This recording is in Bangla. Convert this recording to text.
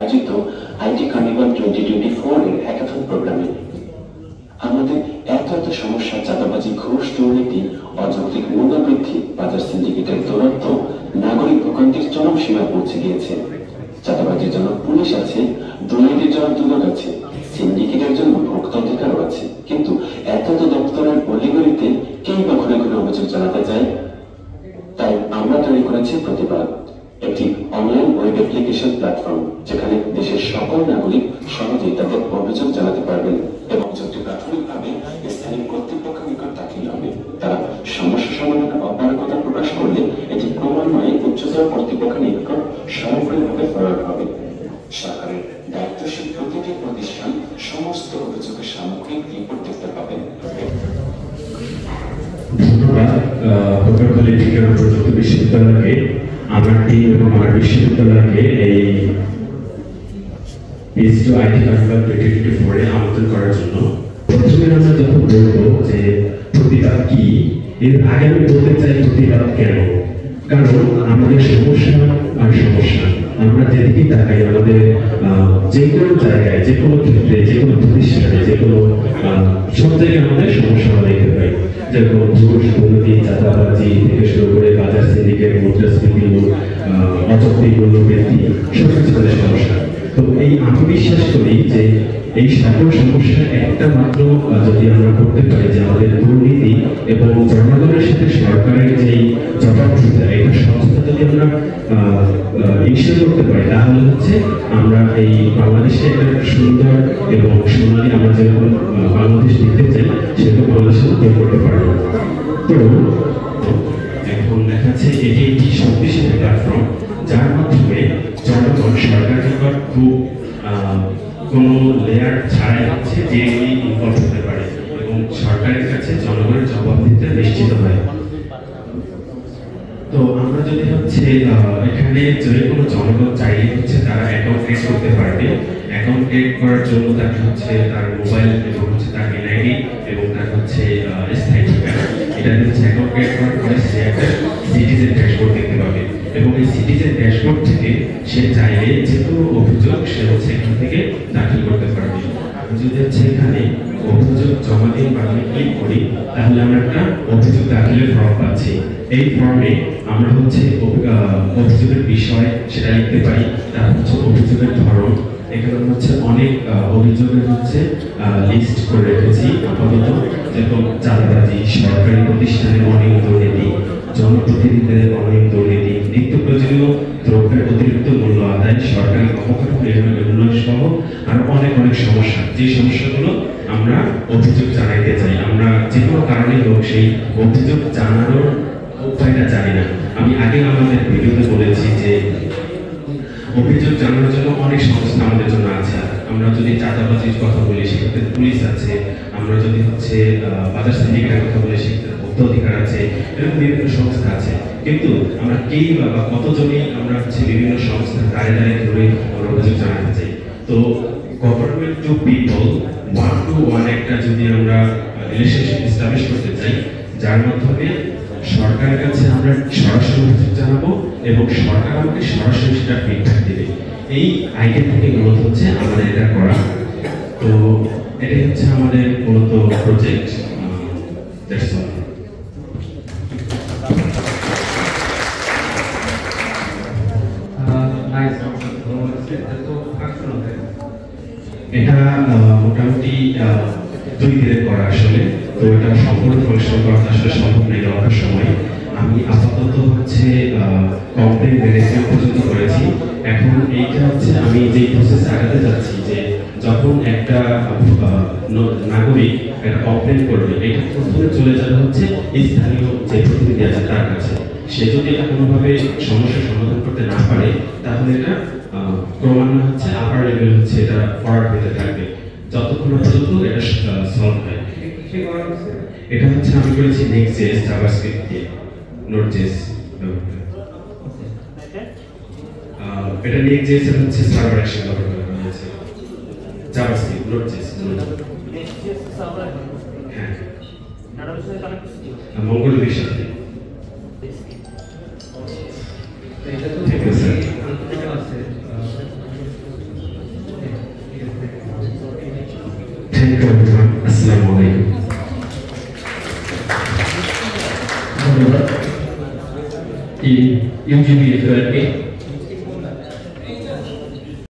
আয়োজিত আইটি কার্নিভাল 2024 এর হ্যাকাথন প্রোগ্রামে আমাদের এত সমস্যা, চাঁদাবাজি, ঘুষ, দুর্নীতি, অযৌক্তিক মূল্যবৃদ্ধি, বাজার সিন্ডিকেটের দৌরাত্ম্য নাগরিক ভোগান্তির চরম সীমায় পৌঁছে গিয়েছে। চাঁদাবাজির জন্য পুলিশ আছে, দুর্নীতির জন্য দুদক আছে, সিন্ডিকেটের জন্য ভোক্তা অধিকারও আছে, কিন্তু এত দপ্তরের অলিগলিতে কেই বা ঘুরে ঘুরে অভিযোগ জানাতে যায়। তাই আমরা তৈরি করেছি প্রতিবাদ, একটি অনলাইন ওয়েব অ্যাপ্লিকেশন প্ল্যাটফর্ম, যেখানে দেশের সকল নাগরিক সহজেই তাদের অভিযোগ জানাতে পারবেন এবং অভিযোগটি প্রাথমিকভাবে স্থানীয় কর্তৃপক্ষের নিকট দাখিল হবে। তারা সমস্যা সমাধানে অপারগতা প্রকাশ করলে এটি ক্রমান্বয়ে উচ্চতর কর্তৃপক্ষের নিকট স্বয়ংক্রিয়ভাবে ফরওয়ার্ড হবে। সরকারের দায়িত্বশীল প্রতিটি প্রতিষ্ঠান সমস্ত অভিযোগের সামগ্রিক রিপোর্ট দেখতে পাবেন। ধন্যবাদ প্রকৌশলী বিজ্ঞান ও প্রযুক্তি বিশ্ববিদ্যালয়কে, আমার টিম এবং আমার বিশ্ববিদ্যালয়কে এই PS2 আইটি কার্নিভাল 2024 এ আমন্ত্রণ করার জন্য। প্রথমে আমরা যখন বলবো যে প্রতিবাদ কি, এর আগে আমি বলতে চাই প্রতিবাদ কেন। কারণ আমাদের সমস্যা আর সমস্যা, আমরা যেদিকে তাকাই আমাদের যে কোনো জায়গায়, যে কোনো ক্ষেত্রে, যে কোনো প্রতিষ্ঠানে, যে কোনো সব জায়গায় আমাদের সমস্যা দেখতে পাই। যেরকম ঘুষ, দুর্নীতি, চাঁদাবাজি থেকে শুরু করে বাজার সিন্ডিকেট, মুদ্রাস্ফীতি, অযৌক্তিক মূল্যবৃদ্ধি, সবকিছু তাদের সমস্যা। তো আমি বিশ্বাস করি যে এই সকল সমস্যা একটা মাত্র যদি আমরা করতে পারি, যে আমাদের দুর্নীতি এবং জনগণের সাথে সরকারের যে জবাবদিহিতা, এটা সমস্যা যদি আমরা ইনশিওর করতে পারি, তাহলে হচ্ছে আমরা এই বাংলাদেশে একটা সুন্দর এবং সোনালী আমরা যেরকম বাংলাদেশ দেখতে চাই সেরকম বাংলাদেশে তৈরি করতে পারবো। তো এখন দেখা যাচ্ছে এটি একটি শক্তিশালী প্ল্যাটফর্ম, যার মাধ্যমে জনগণ সরকার নিকট খুব কোনো লেয়ার ছাড়াই হচ্ছে ডিরেক্টলি ইনভলভ হতে পারে এবং সরকারের কাছে জনগণের জবাবদিহিতা নিশ্চিত হয়। তো আমরা যদি হচ্ছে এখানে যে কোনো জনগণ চাইলে হচ্ছে তারা অ্যাকাউন্ট ক্রিয়েট করতে পারবে। অ্যাকাউন্ট ক্রিয়েট করার জন্য তাকে হচ্ছে তার মোবাইল এবং হচ্ছে তার এনআইডি এবং তার হচ্ছে স্থায়ী ঠিকানা, এটা হচ্ছে অ্যাকাউন্ট ক্রিয়েট করার পরে সে একটা সিটিজেন ড্যাশবোর্ড দেখতে পাবে এবং এই সিটিজেন ড্যাশবোর্ড থেকে সে চাইলে যে কোনো অভিযোগ সে হচ্ছে এখান থেকে দাখিল করতে পারবে। আমি যদি হচ্ছে এখানে অভিযোগ জমা দিয়ে বাটনে ক্লিক করি, তাহলে আমরা একটা অভিযোগ দাখিলের ফর্ম পাচ্ছি। এই ফর্মে আমরা হচ্ছে অভিযোগের বিষয় সেটা লিখতে পারি, তারপর হচ্ছে অভিযোগের ধরন। এখানে হচ্ছে অনেক অভিযোগের হচ্ছে লিস্ট করে রেখেছি আপাতত, যেরকম চাঁদাবাজি, সরকারি প্রতিষ্ঠানের অনিয়ম দুর্নীতি, জনপ্রতিনিধিদের অনিয়ম দুর্নীতি, নিত্য প্রয়োজনীয় দ্রব্যের অতিরিক্ত মূল্য আদায়, সরকারি অবকাঠামো নির্মাণের উন্নয়ন সহ আরো অনেক সমস্যা। যে সমস্যাগুলো আমরা অভিযোগ জানাইতে চাই, আমরা যে কোনো কারণে হোক সেই অভিযোগ জানানোর উপায়টা জানি না। আমি আগে আমাদের ভিডিওতে বলেছি যে অভিযোগ জানানোর জন্য অনেক সংস্থা আমাদের জন্য আছে। আমরা যদি চাঁদাবাজির কথা বলি সেক্ষেত্রে পুলিশ আছে, আমরা যদি হচ্ছে বাজার সিন্ডিকেটের কথা বলি সেক্ষেত্রে ভোক্তা অধিকার আছে, এরকম বিভিন্ন সংস্থা আছে। কিন্তু আমরা কেই বা কতজনই আমরা হচ্ছে বিভিন্ন সংস্থার দ্বারে ঘুরে আমরা অভিযোগ জানাতে চাই। তো গভর্নমেন্ট টু পিপল 1-to-1 একটা যদি আমরা রিলেশনশিপ এস্টাবলিশ করতে চাই, যার মাধ্যমে সরকারের কাছে আমরা সরাসরি অভিযোগ জানাবো এবং সরকার আমাকে সরাসরি সেটা ফিডব্যাক দেবে। এই আইডিয়া থেকে মূলত হচ্ছে আমাদের এটা করা। তো এটাই হচ্ছে আমাদের মূলত প্রজেক্ট। এটা মোটামুটি 2 দিনের করা আসলে। তো এটা সম্পূর্ণ পরিশ্রম করা আসলে সম্ভব নেই অল্প সময়। আমি আপাতত হচ্ছে কমপ্লেন ম্যানেজমেন্ট পর্যন্ত করেছি। এখন এইটা হচ্ছে আমি যে প্রসেস আগাতে যাচ্ছি, যে যখন একটা নাগরিক একটা কমপ্লেন করবে, এটা প্রথমে চলে যাবে হচ্ছে স্থানীয় যে প্রতিনিধি আছে তার কাছে। সে যদি এটা কোনোভাবে সমস্যার সমাধান করতে না পারে, তাহলে এটা ক্রমান্বয়ে হচ্ছে আপার লেভেল হচ্ছে এটা ফরওয়ার্ড হতে থাকবে যতক্ষণ পর্যন্ত এটা সলভ হয়। এটা হচ্ছে আমি করেছি নেক্সট.js জাভাস্ক্রিপ্ট দিয়ে, নোড.js। এটা নেক্সট.js এর হচ্ছে সার্ভার অ্যাকশন ব্যবহার করা হয়েছে, জাভাস্ক্রিপ্ট, নোড.js। হ্যাঁ, মঙ্গলবীর সাথে। ঠিক আছে। Thank you everyone. আসসালামু আলাইকুম। ধন্যবাদ। ইউজিবিএফআর